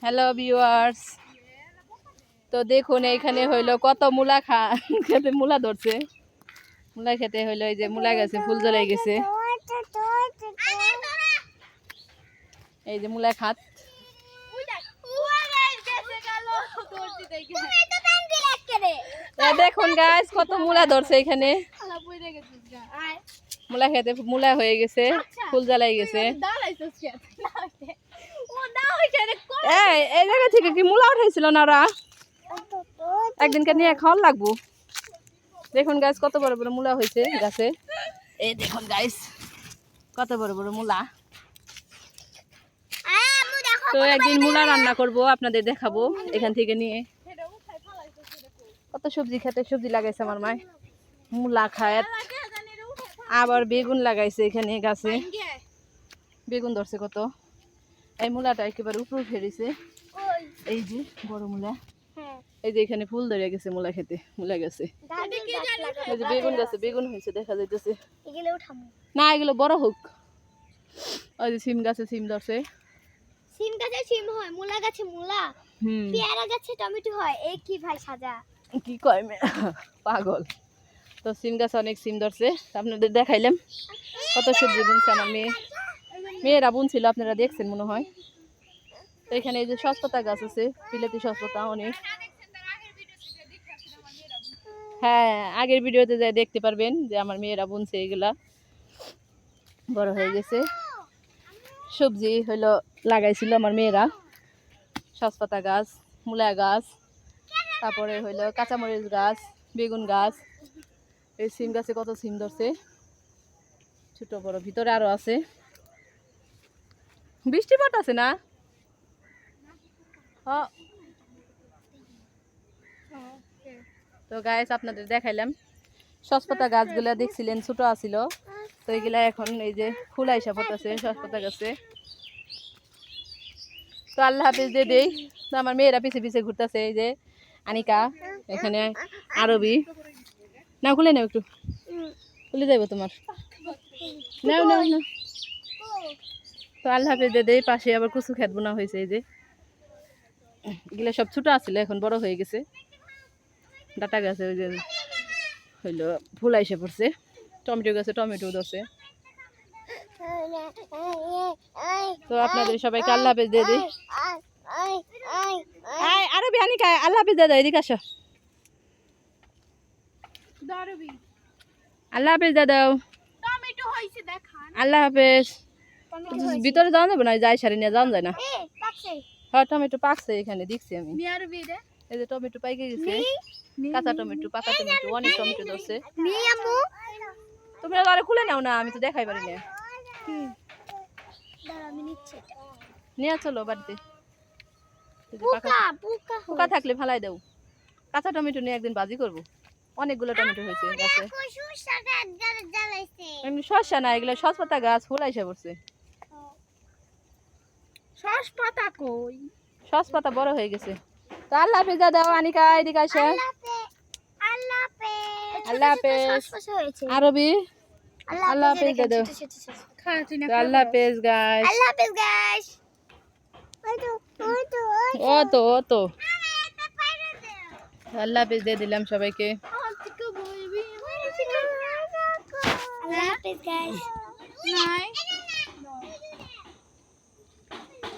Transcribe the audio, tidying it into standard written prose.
Hello viewers, তো দেখুন এইখানে হইলো কত মূলা খেতে মূলা ধরছে। মূলা খেতে হইলো, এই যে মূলা গাছে ফুল জ্বলে গেছে, এই যে মূলা খাত। দেখুন গাছ কত মূলা ধরছে এখানে। মূলা খেতে মূলা হয়ে গেছে, ফুল জ্বালাই গেছে। এই জায়গা থেকে কি মূলা উঠাইছিল না ওরা? একদিনকে নিয়ে খাওয়ার লাগবো। দেখুন গাছ কত বড় বড় মূলা হয়েছে গাছে। এই দেখুন গাছ কত বড় বড় মূলা। তো একদিন মূলা রান্না করব, আপনাদের দেখাবো এখান থেকে নিয়ে। কত সবজি খেতে সবজি লাগাইছে আমার মায়, মূলা খায়, আবার বেগুন লাগাইছে এখানে গাছে। বেগুন ধরছে কত। এই মূলাটা একেবারে উপরে ফেরিছে, এই যে বড় মূলা। এই যে এখানে ফুল ধরে গেছে মূলা খেতে, মূলা গেছে। এই যে বেগুন গাছে বেগুন হয়েছে দেখা যাইতেছে না, এগুলো বড় হোক। ওই যে সিম গাছে সিম ধরছে। সিম গাছে সিম হয়, মূলা গাছে মূলা, পেয়ারা গাছে টমেটো হয়। এই কি ভাই সাজা কি কয় পাগল। তো সিম গাছে অনেক সিম ধরছে, আপনাদের দেখাইলাম। কত সবজি বুনছে আমার মেয়েরা বুনছিল, আপনারা দেখছেন মনে হয়। তো এখানে এই যে সসপাতা গাছ আছে, বিলাতি সসপাতা অনেক। হ্যাঁ, আগের ভিডিওতে যাই দেখতে পারবেন যে আমার মেয়েরা বুনছে এগুলা, বড় হয়ে গেছে। সবজি হইলো লাগাইছিল আমার মেয়েরা, সসপাতা গাছ, মূলা গাছ, তারপরে হইলো কাঁচামরিচ গাছ, বেগুন গাছ। এই সিম গাছে কত সিম ধরছে, ছোট বড়, ভিতরে আরো আছে। বৃষ্টি পড়তেছে না? তো গাছ আপনাদের দেখাইলাম। সসপাতা গাছগুলা দেখছিলেন ছোট আছিল, তো এইগুলা এখন এই যে ফুল আইসা পড়তেছে সসপাতা গাছে। তো আল্লাহ হাফিজ দিয়ে দেই। তো আমার মেয়েরা পিছে পিছে ঘুরতেছে, এই যে আনিকা, এখানে আরবি। না খুলে নাও, একটু খুলে যাইব তোমার, নাও নাও না। তো আল্লাহ হাফিজ দিয়ে দেই। পাশে আবার কুচু খেত বোনা হয়েছে, এই যে এগুলা সব ছোট আছিল, এখন বড় হয়ে গেছে। ডাটা গাছে ওই যে হইলো ফুল আইসে পড়ছে। টমেটো গাছে টমেটো ধরছে। তো আপনাদের সবাইকে আল্লাহ হাফেজ দিয়ে দিই। আরো বিহানি খায়, আল্লাহ হাফেজ দাদা, এদিকে আসো। আল্লাহ হাফেজ দাদাও, আল্লাহ হাফেজ। ভিতরে যাওয়া যাবে না, যাই সারি নিয়ে যাওয়া যায় না। হ্যাঁ, টমেটো পাকছে এখানে, দেখছি আমি। এই যে টমেটো পাইকে গেছে, কাঁচা টমেটো, পাকা টমেটো, অনেক টমেটো ধরছে। তোমরা আরে খুলে নাও না, আমি তো দেখাই পারি না। নিয়ে চলো বাড়িতে, পোকা থাকলে ফালাই দাও। কাঁচা টমেটো নিয়ে একদিন ভাজি করবো, অনেকগুলো টমেটো হয়েছে গাছে। এমনি শসা না, এগুলো সসপাতা গাছ, ফুল আইসা পড়ছে। সসপাতা বড় হয়ে গেছে। তো আল্লাহ হাফেজ দাদাও, আনিকা এদিকে আসে। আল্লাহ হাফেজ আরবি, আল্লাহ হাফেজ দাদাও। আল্লাহ হাফেজ গাইস। ও তো আল্লাহ হাফেজ দিয়ে দিলাম সবাইকে। আল্লাহ হাফেজ গাইস।